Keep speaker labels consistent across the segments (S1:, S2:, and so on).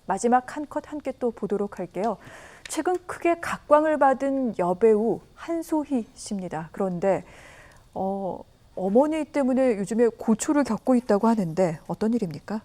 S1: 마지막 한 컷 함께 또 보도록 할게요. 최근 크게 각광을 받은 여배우 한소희 씨입니다. 그런데 어머니 때문에 요즘에 고초를 겪고 있다고 하는데 어떤 일입니까?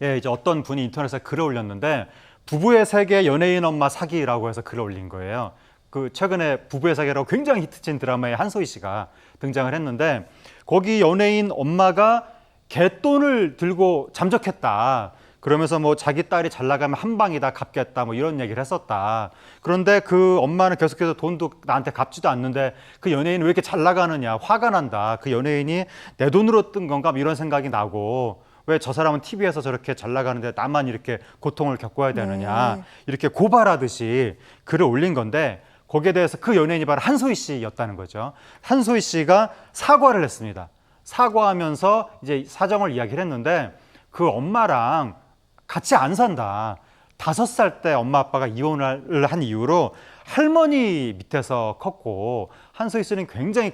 S2: 예, 이제 어떤 분이 인터넷에 글을 올렸는데 부부의 세계 연예인 엄마 사기라고 해서 글을 올린 거예요. 그 최근에 부부의 세계라고 굉장히 히트친 드라마에 한소희 씨가 등장을 했는데 거기 연예인 엄마가 갯돈을 들고 잠적했다. 그러면서 뭐 자기 딸이 잘 나가면 한 방이다 갚겠다 뭐 이런 얘기를 했었다. 그런데 그 엄마는 계속해서 돈도 나한테 갚지도 않는데 그 연예인이 왜 이렇게 잘 나가느냐 화가 난다. 그 연예인이 내 돈으로 뜬 건가 뭐 이런 생각이 나고 왜 저 사람은 TV에서 저렇게 잘 나가는데 나만 이렇게 고통을 겪어야 되느냐
S1: 네.
S2: 이렇게 고발하듯이 글을 올린 건데 거기에 대해서 그 연예인이 바로 한소희 씨였다는 거죠. 한소희 씨가 사과를 했습니다. 사과하면서 이제 사정을 이야기를 했는데 그 엄마랑 같이 안 산다. 5살 때 엄마 아빠가 이혼을 한 이후로 할머니 밑에서 컸고 한소희 씨는 굉장히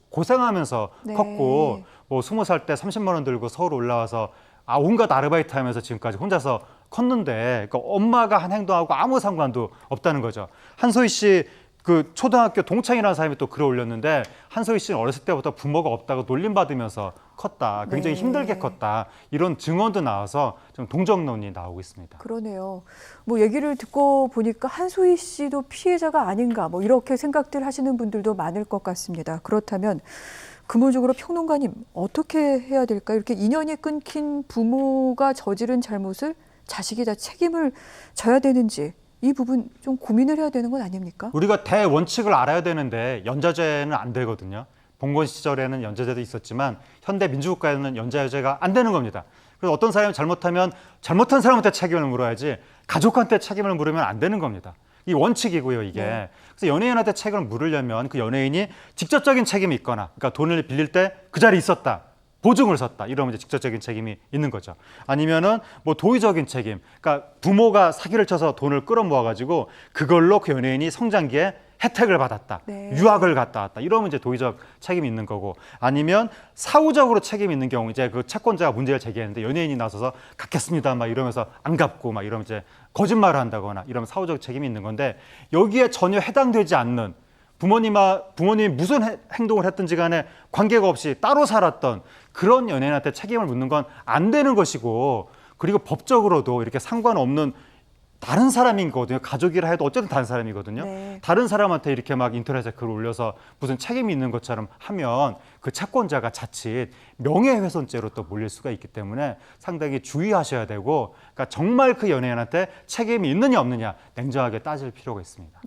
S2: 고생하면서
S1: 네.
S2: 컸고 뭐 20살 때 30만 원 들고 서울 올라와서 온갖 아르바이트 하면서 지금까지 혼자서 컸는데 그러니까 엄마가 한 행동하고 아무 상관도 없다는 거죠. 한소희 씨 그 초등학교 동창이라는 사람이 또 글을 올렸는데 한소희 씨는 어렸을 때부터 부모가 없다고 놀림받으면서 컸다. 굉장히
S1: 네.
S2: 힘들게 컸다. 이런 증언도 나와서 좀 동정론이 나오고 있습니다.
S1: 그러네요. 뭐 얘기를 듣고 보니까 한소희 씨도 피해자가 아닌가 뭐 이렇게 생각들 하시는 분들도 많을 것 같습니다. 그렇다면 근본적으로 평론가님 어떻게 해야 될까요? 이렇게 인연이 끊긴 부모가 저지른 잘못을 자식이 다 책임을 져야 되는지 이 부분 좀 고민을 해야 되는 건 아닙니까?
S2: 우리가 대원칙을 알아야 되는데 연좌제는 안 되거든요. 봉건 시절에는 연좌제도 있었지만 현대 민주국가에는 연좌제가 안 되는 겁니다. 그래서 어떤 사람이 잘못하면 잘못한 사람한테 책임을 물어야지 가족한테 책임을 물으면 안 되는 겁니다. 이 원칙이고요, 이게.
S1: 네.
S2: 그래서 연예인한테 책임을 물으려면 그 연예인이 직접적인 책임이 있거나, 그러니까 돈을 빌릴 때 그 자리에 있었다. 보증을 섰다. 이러면 이제 직접적인 책임이 있는 거죠. 아니면은 뭐 도의적인 책임. 그러니까 부모가 사기를 쳐서 돈을 끌어모아가지고 그걸로 그 연예인이 성장기에 혜택을 받았다.
S1: 네.
S2: 유학을 갔다 왔다. 이러면 이제 도의적 책임이 있는 거고. 아니면 사후적으로 책임이 있는 경우 이제 그 채권자가 문제를 제기했는데 연예인이 나서서 갚겠습니다. 막 이러면서 안 갚고 막 이러면 이제 거짓말을 한다거나 이러면 사후적 책임이 있는 건데 여기에 전혀 해당되지 않는 부모님이 무슨 행동을 했든지 간에 관계가 없이 따로 살았던 그런 연예인한테 책임을 묻는 건 안 되는 것이고 그리고 법적으로도 이렇게 상관없는 다른 사람인 거거든요. 가족이라 해도 어쨌든 다른 사람이거든요.
S1: 네.
S2: 다른 사람한테 이렇게 막 인터넷에 글을 올려서 무슨 책임이 있는 것처럼 하면 그 채권자가 자칫 명예훼손죄로 또 몰릴 수가 있기 때문에 상당히 주의하셔야 되고 그러니까 정말 그 연예인한테 책임이 있느냐 없느냐 냉정하게 따질 필요가 있습니다.